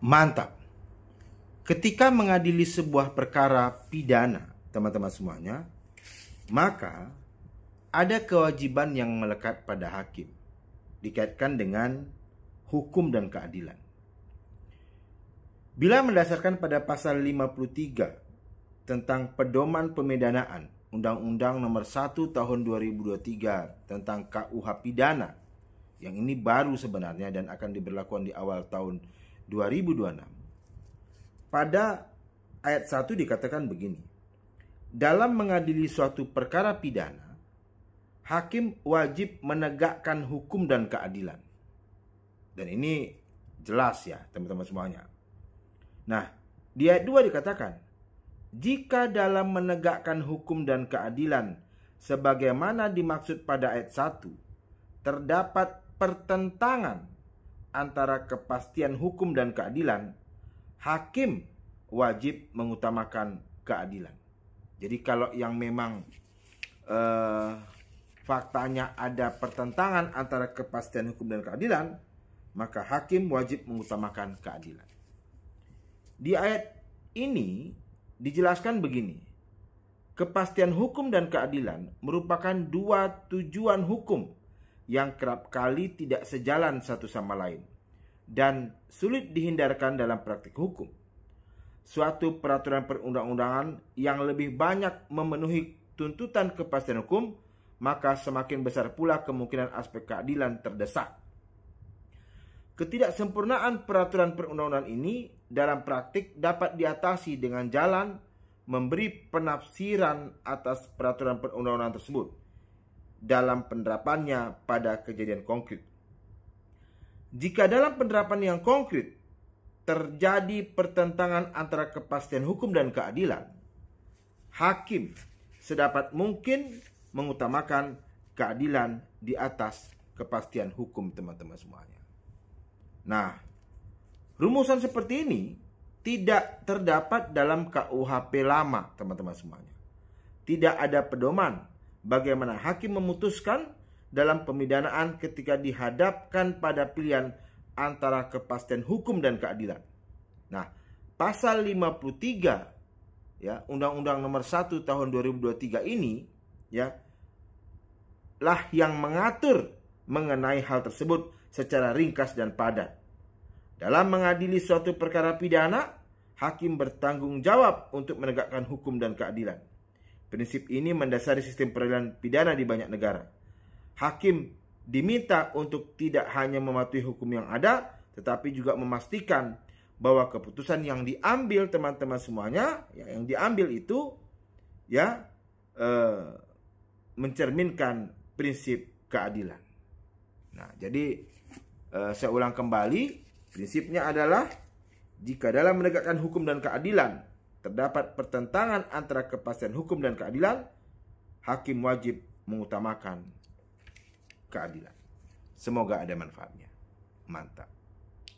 Mantap. Ketika mengadili sebuah perkara pidana, teman-teman semuanya, maka ada kewajiban yang melekat pada hakim, dikaitkan dengan hukum dan keadilan. Bila mendasarkan pada pasal 53 tentang pedoman pemidanaan Undang-Undang Nomor 1 Tahun 2023 tentang KUH Pidana, yang ini baru sebenarnya dan akan diberlakukan di awal tahun 2026. Pada ayat 1 dikatakan begini: dalam mengadili suatu perkara pidana, hakim wajib menegakkan hukum dan keadilan. Dan ini jelas ya teman-teman semuanya. Nah, di ayat 2 dikatakan, jika dalam menegakkan hukum dan keadilan sebagaimana dimaksud pada ayat 1 terdapat pertentangan antara kepastian hukum dan keadilan, hakim wajib mengutamakan keadilan. Jadi kalau yang memang faktanya ada pertentangan antara kepastian hukum dan keadilan, maka hakim wajib mengutamakan keadilan. Di ayat ini dijelaskan begini: kepastian hukum dan keadilan merupakan dua tujuan hukum yang kerap kali tidak sejalan satu sama lain dan sulit dihindarkan dalam praktik hukum. Suatu peraturan perundang-undangan yang lebih banyak memenuhi tuntutan kepastian hukum, maka semakin besar pula kemungkinan aspek keadilan terdesak. Ketidaksempurnaan peraturan perundang-undangan ini dalam praktik dapat diatasi dengan jalan memberi penafsiran atas peraturan perundang-undangan tersebut dalam penerapannya pada kejadian konkret. Jika dalam penerapan yang konkret terjadi pertentangan antara kepastian hukum dan keadilan, hakim sedapat mungkin mengutamakan keadilan di atas kepastian hukum, teman-teman semuanya. Nah, rumusan seperti ini tidak terdapat dalam KUHP lama, teman-teman semuanya. Tidak ada pedoman bagaimana hakim memutuskan dalam pemidanaan ketika dihadapkan pada pilihan antara kepastian hukum dan keadilan. Nah, pasal 53 ya, Undang-Undang Nomor 1 Tahun 2023 ini ya lah yang mengatur mengenai hal tersebut secara ringkas dan padat. Dalam mengadili suatu perkara pidana, hakim bertanggung jawab untuk menegakkan hukum dan keadilan. Prinsip ini mendasari sistem peradilan pidana di banyak negara. Hakim diminta untuk tidak hanya mematuhi hukum yang ada, tetapi juga memastikan bahwa keputusan yang diambil, teman-teman semuanya, yang diambil itu ya mencerminkan prinsip keadilan. Nah, jadi saya ulang kembali, prinsipnya adalah jika dalam menegakkan hukum dan keadilan terdapat pertentangan antara kepastian hukum dan keadilan, hakim wajib mengutamakan keadilan. Semoga ada manfaatnya. Mantap.